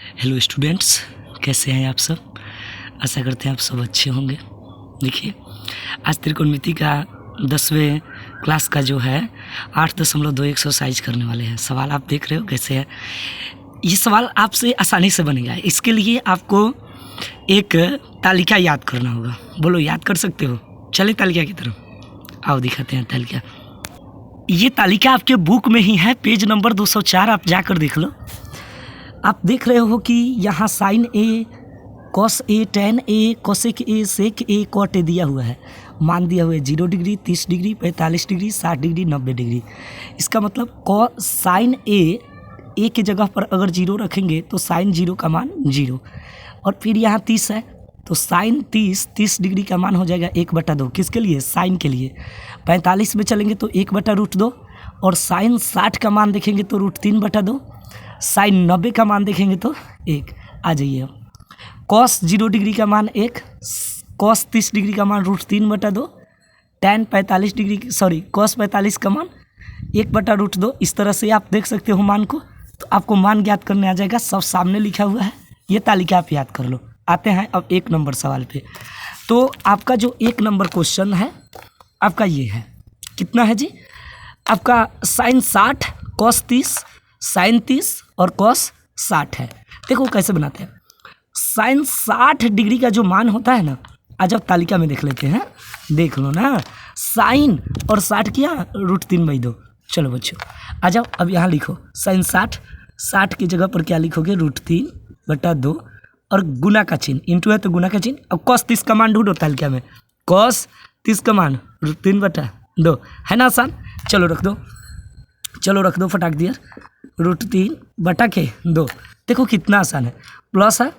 Hello students, कैसे हैं आप सब। आशा करते हैं आप सब अच्छे होंगे। देखिए, आज त्रिकोणमिति का 10वें क्लास का जो है 8.2 एक्सरसाइज करने वाले हैं। सवाल आप देख रहे हो कैसे है। ये सवाल आपसे आसानी से बनेगा। इसके लिए आपको एक तालिका याद करना होगा। बोलो, याद कर सकते हो? चले तालिका की तरफ, आओ दिखाते हैं तालिका। ये तालिका आपके बुक में ही है, पेज नंबर 204, आप जाकर देख लो। आप देख रहे हो कि यहाँ sine a, cos a, tan a, cosec a, sec a, cot a दिया हुआ है। मान दिया हुआ है 0 degree, 30 degree, 45 degree, 60 degree, 90 degree. इसका मतलब साइन ए की जगह पर अगर 0 रखेंगे तो साइन 0 का मान 0, और फिर यहाँ 30 है तो साइन 30 डिग्री का मान हो जाएगा 1/2। किसके लिए? साइन के लिए। 45 में चलेंगे तो 1/√2, और साइन 60 का मान देखेंगे तो √3/2, साइन 90 का मान देखेंगे तो 1। आ जाइए, कॉस 0 डिग्री का मान 1, कॉस 30 डिग्री का मान √3/2, टैन 45 डिग्री कॉस 45 का मान 1/√2। इस तरह से आप देख सकते हो मान को। तो आपको मान ज्ञात करने आ जाएगा, सब सामने लिखा हुआ है। ये तालिका आप याद कर लो। आते हैं अब 1 नंबर सवाल पे। तो आपका जो 1 नंबर क्वेश्चन है आपका ये है, कितना है जी? आपका साइन 60, कॉस 30, साइन 30 और कॉस 60 है। देखो कैसे बनाते हैं। साइन 60 डिग्री का जो मान होता है ना, आज आप तालिका में देख लेते हैं, देख लो ना। साइन और 60 किया √3/2। चलो बच्चों आ जाओ, अब यहाँ लिखो साइन 60 की जगह पर क्या लिखोगे? √3/2, और गुना का चिन्ह, इंटू है तो गुना का चिन्ह। अब कॉस 30 का मान ढूंढो तालिका में। कॉस 30 का मान √3/2 है ना आसान। चलो रख दो फटाक दिया। √3/2। देखो कितना आसान है। प्लस है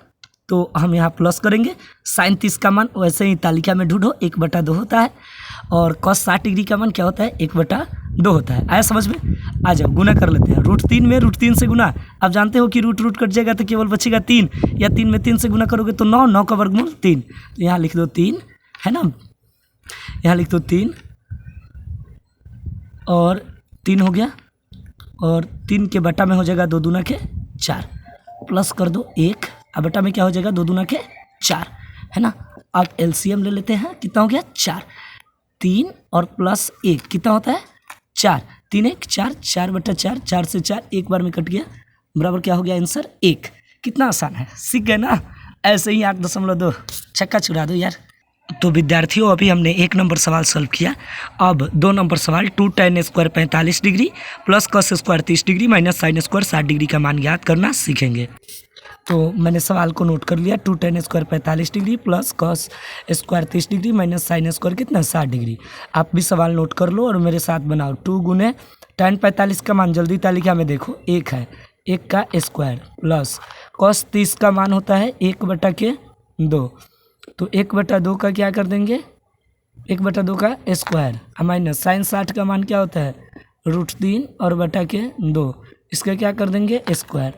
तो हम यहाँ प्लस करेंगे। साइन 30 का मान वैसे ही तालिका में ढूंढो, 1/2 होता है, और कॉस 60 डिग्री का मान क्या होता है? 1/2 होता है। आया समझ में? आ जाओ गुना कर लेते हैं। √3 में √3 से गुना। आप जानते हो कि रूट कट जाएगा तो केवल बचेगा 3, या 3 में 3 से गुना करोगे तो 9 का वर्गमूल 3। तो यहाँ लिख दो 3, है ना। यहाँ लिख दो 3, और 3 हो गया, और 3 के बटा में हो जाएगा 2 दूना के 4, प्लस कर दो 1, अब बटा में क्या हो जाएगा? 2 दूना के 4, है ना। अब एलसीएम ले लेते हैं। कितना हो गया? 4। 3 और प्लस 1 कितना होता है? 4। 3 1 4, 4/4, 4 से 4 एक बार में कट गया, बराबर क्या हो गया? आंसर 1। कितना आसान है, सीख गए ना। ऐसे ही 8.2 छक्का छुड़ा दो यार। तो विद्यार्थियों, अभी हमने 1 नंबर सवाल सॉल्व किया। अब 2 नंबर सवाल 2 tan² 45 degree plus cos² 30 degree minus sin² 60 degree का मान ज्ञात करना सीखेंगे। तो मैंने सवाल को नोट कर लिया। 2 tan² 45 degree plus cos² 30 degree minus sin² कितना? 60 डिग्री। आप भी सवाल नोट कर लो और मेरे साथ बनाओ। 2 गुने tan 45 का मान जल्दी तालिका में देखो, 1 है, 1 का स्क्वायर, प्लस cos 30 का मान होता है 1/2। तो 1/2 का क्या कर देंगे? 1/2 का स्क्वायर, माइनस साइन 60 का मान क्या होता है? √3 और बटा के 2, इसका क्या कर देंगे? स्क्वायर,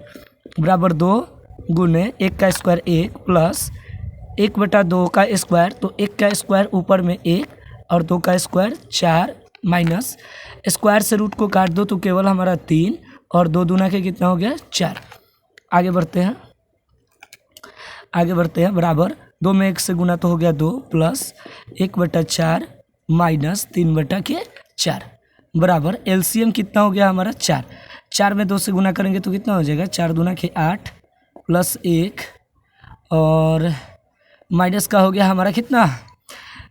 बराबर 2 गुने 1 का स्क्वायर 1 प्लस 1/2 का स्क्वायर। तो 1 का स्क्वायर ऊपर में 1 और 2 का स्क्वायर 4, माइनस स्क्वायर से रूट को काट दो तो केवल हमारा 3, और 2 दूना के कितना हो गया? 4। आगे बढ़ते हैं, बराबर 2 में 1 से गुना तो हो गया 2, प्लस 1/4 माइनस 3/4, बराबर एलसीएम कितना हो गया हमारा? 4। 4 में 2 से गुना करेंगे तो कितना हो जाएगा? 4 दूना के 8 प्लस 1, और माइनस का हो गया हमारा कितना?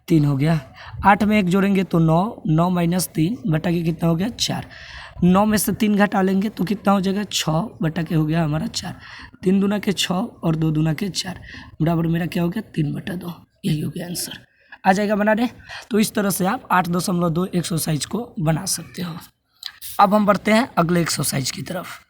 3 हो गया। 8 में 1 जोड़ेंगे तो 9 माइनस 3 बटा के कितना हो गया? 4। 9 में से 3 घटा लेंगे तो कितना हो जाएगा? 6 बटा के हो गया हमारा 4। 3 दूना के 6 और 2 दूना के 4, बराबर मेरा क्या हो गया? 3/2। यही हो गया आंसर। आ जाएगा बनाने। तो इस तरह से आप 8.2 एक्सरसाइज को बना सकते हो। अब हम बढ़ते हैं अगले एक्सरसाइज की तरफ।